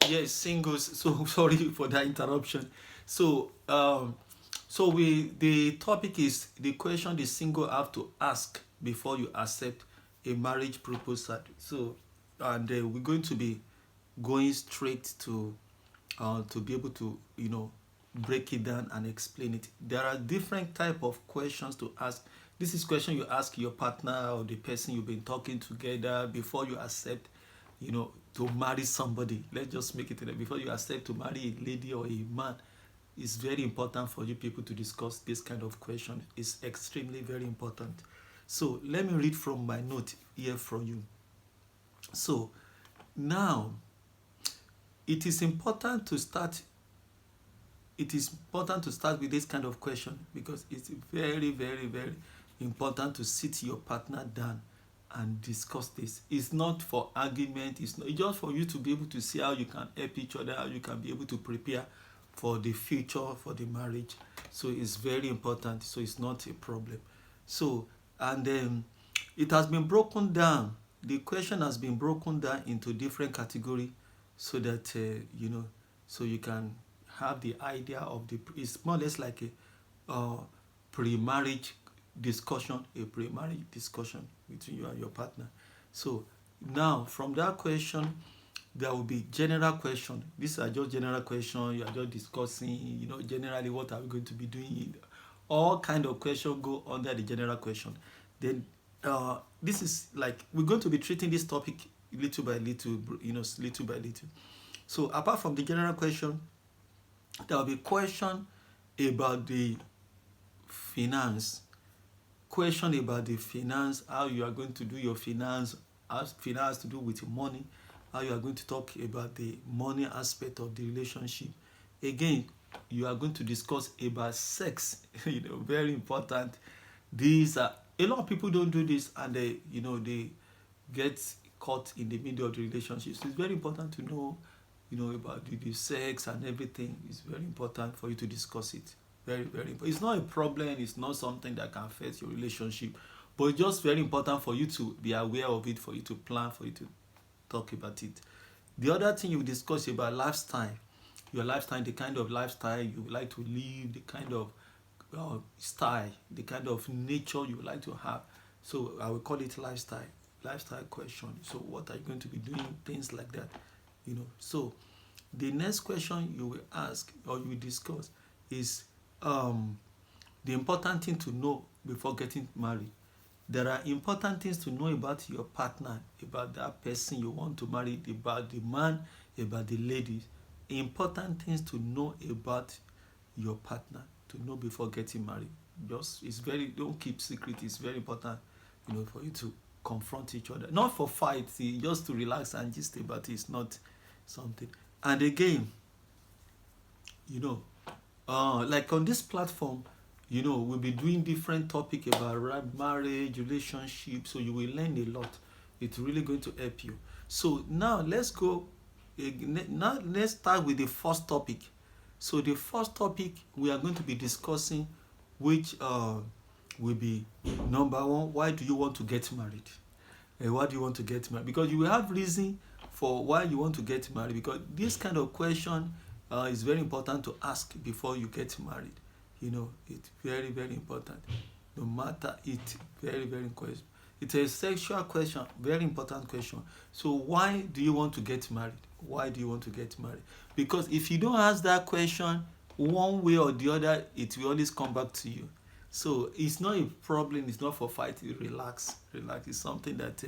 Yes, singles. So sorry for that interruption. So the topic is the question the single have to ask before you accept a marriage proposal. So and we're going to be going straight to be able to break it down and explain it. There are different type of questions to ask. This is question you ask your partner or the person you've been talking together before you accept to marry somebody. Let's just make it before you accept to marry a lady or a man. It's very important for you people to discuss this kind of question. It's extremely very important. So let me read from my note here from you. So now it is important to start with this kind of question because it's very, very, very important to sit your partner down and discuss this. It's not for argument. It's just for you to be able to see how you can help each other, how you can be able to prepare for the future, for the marriage. So it's very important. So it's not a problem. So, and then it has been broken down. The question has been broken down into different categories so that, so you can have the idea of it's more or less like a pre-marriage discussion, between you and your partner. So now from that question, there will be general question. These are just general questions. You are just discussing, generally what are we going to be doing. All kind of questions go under the general question. Then this is like we're going to be treating this topic little by little, little by little. So apart from the general question, there will be question about the finance. Question about the finance, how you are going to do your finance, has finance to do with money, how you are going to talk about the money aspect of the relationship. Again, you are going to discuss about sex, very important. These are a lot of people don't do this and they get caught in the middle of the relationship. So it's very important to know about the sex and everything. It's very important for you to discuss it. Very, very important. It's not a problem. It's not something that can affect your relationship. But it's just very important for you to be aware of it, for you to plan, for you to talk about it. The other thing you discuss about lifestyle. Your lifestyle, the kind of lifestyle you would like to live, the kind of style, the kind of nature you would like to have. So I will call it lifestyle question. So what are you going to be doing? Things like that. So the next question you will ask or you will discuss is the important thing to know before getting married. There are important things to know about your partner, about that person you want to marry, about the man, about the ladies. Important things to know about your partner, to know before getting married. Don't keep secret. It's very important, for you to confront each other. Not for fight, just to relax and just about it. It's not something. And again, like on this platform, we'll be doing different topic about marriage, relationship, so you will learn a lot. It's really going to help you. So now let's start with the first topic. So the first topic we are going to be discussing, which will be number one, why do you want to get married? Why do you want to get married? Because you will have reason for why you want to get married, because this kind of question is very important to ask before you get married. It's very, very important. No matter it, very, very important. It's a sexual question, very important question. So why do you want to get married? Why do you want to get married? Because if you don't ask that question, one way or the other, it will always come back to you. So it's not a problem. It's not for fighting. Relax. It's something that,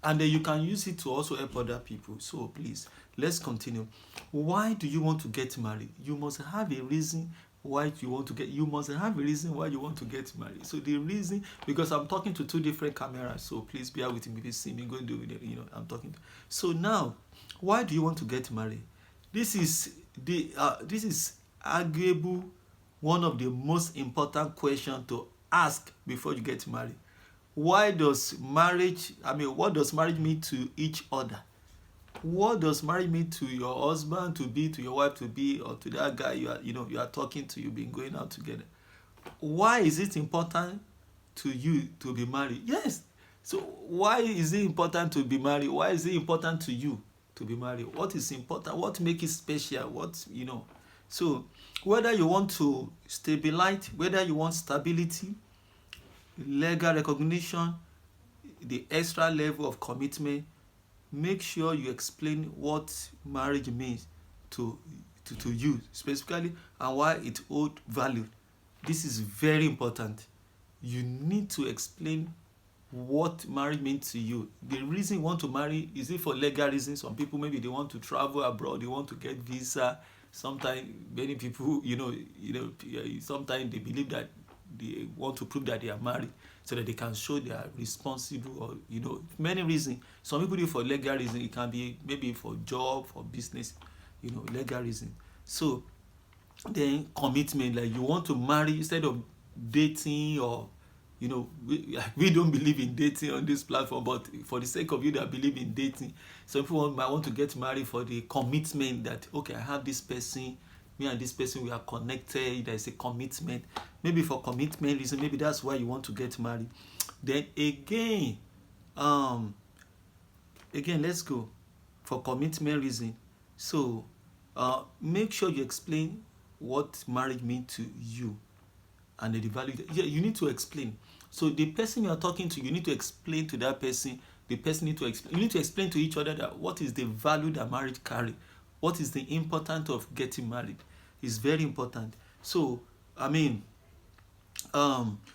and then you can use it to also help other people. So please, let's continue. Why do you want to get married? You must have a reason why you want to get. You must have a reason why you want to get married. So the reason, because I'm talking to two different cameras, so please bear with me. If you see me, go do it. I'm talking. So now, why do you want to get married? This is arguable one of the most important questions to ask before you get married. What does marriage mean to each other? What does marriage mean to your husband to be, to your wife to be, or to that guy you are talking to, you've been going out together? Why is it important to you to be married? Yes. So why is it important to be married? Why is it important to you? to be married? What is important? What make it special? What, So whether you want to stabilize, whether you want stability, legal recognition, the extra level of commitment, make sure you explain what marriage means to you specifically, and why it hold value. This is very important. You need to explain what marriage means to you. The reason you want to marry, is it for legal reasons? Some people, maybe they want to travel abroad, they want to get visa. Sometimes many people, sometimes they believe that they want to prove that they are married so that they can show they are responsible, or many reasons. Some people do it for legal reasons. It can be maybe for job, for business, legal reason. So then commitment, like you want to marry instead of dating, or we don't believe in dating on this platform, but for the sake of you that believe in dating, some people might want to get married for the commitment that, okay, I have this person, me and this person, we are connected, there is a commitment. Maybe for commitment reason, maybe that's why you want to get married. Then again, let's go for commitment reason. So make sure you explain what marriage means to you and the value. You need to explain. So the person you are talking to, you need to explain to that person. The person need to explain. You need to explain to each other that what is the value that marriage carry. What is the importance of getting married? It's very important. So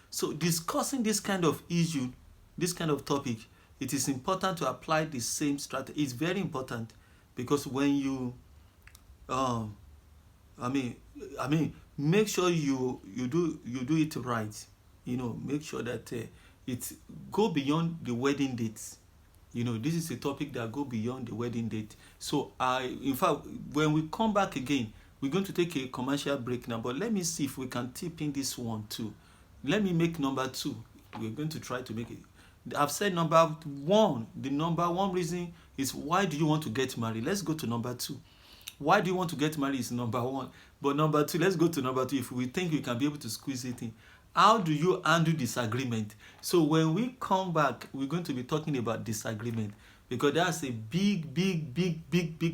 so discussing this kind of issue, this kind of topic, it is important to apply the same strategy. It's very important, because when you make sure you do it right. Make sure that it go beyond the wedding dates. This is a topic that go beyond the wedding date. So in fact, when we come back again, we're going to take a commercial break now, but let me see if we can tip in this one too. Let me make number 2. We're going to try to make it. I've said number 1. The number 1 reason is, why do you want to get married? Let's go to number 2. Why do you want to get married is number 1. But number 2, let's go to number 2 if we think we can be able to squeeze it in. How do you handle disagreement? So when we come back, we're going to be talking about disagreement, because that's a big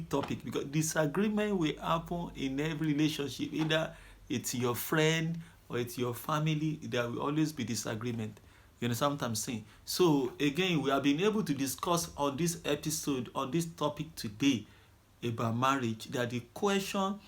topic. Because disagreement will happen in every relationship. Either it's your friend or it's your family, there will always be disagreement. You understand what I'm saying? So again, we have been able to discuss on this episode, on this topic today, about marriage, that the question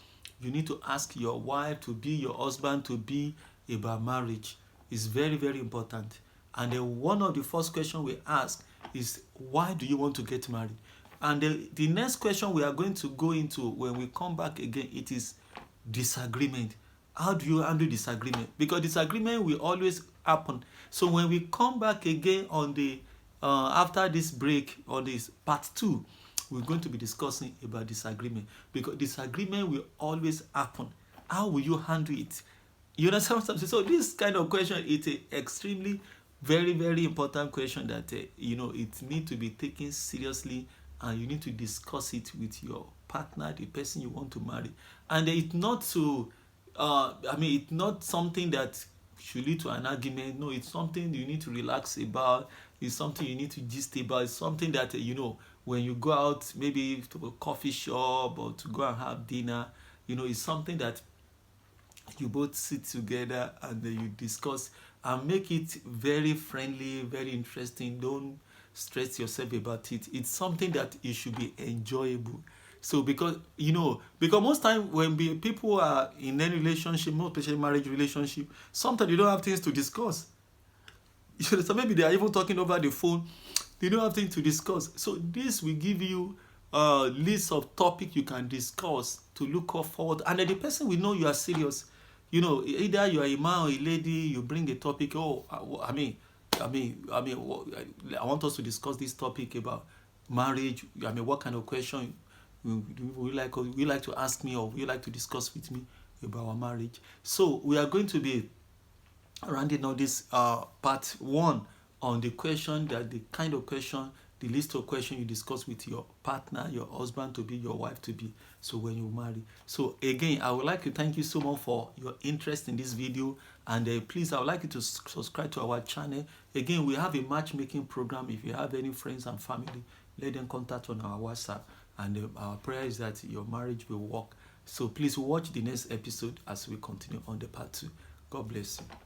you need to ask your wife to be, your husband to be, about marriage is very, very important. And then one of the first questions we ask is, why do you want to get married? And the next question we are going to go into when we come back again, it is disagreement. How do you handle disagreement? Because disagreement will always happen. So when we come back again on the after this break, on this part 2, we're going to be discussing about disagreement, because disagreement will always happen. How will you handle it? You understand what I'm saying? So this kind of question is an extremely very, very important question that it needs to be taken seriously, and you need to discuss it with your partner, the person you want to marry. And it's not to it's not something that should lead to an argument. No, it's something you need to relax about. It's something you need to gist about. It's something that when you go out, maybe to a coffee shop or to go and have dinner, it's something that you both sit together and you discuss, and make it very friendly, very interesting. Don't stress yourself about it. It's something that it should be enjoyable. So because most time when people are in any relationship, more especially marriage relationship, sometimes you don't have things to discuss. So maybe they are even talking over the phone. They don't have things to discuss. So this will give you a list of topics you can discuss to look forward, and then the person will know you are serious. Either you are a man or a lady, you bring a topic. I want us to discuss this topic about marriage. What kind of question would you like to ask me, or would you like to discuss with me about our marriage? So we are going to be rounding out this part 1 on the question, that the kind of question, the list of questions you discuss with your partner, your husband to be, your wife to be, so when you marry. So again, I would like to thank you so much for your interest in this video, and please, I would like you to subscribe to our channel. Again, we have a matchmaking program. If you have any friends and family, let them contact on our WhatsApp, And our prayer is that your marriage will work. So please watch the next episode as we continue on the part 2. God bless you.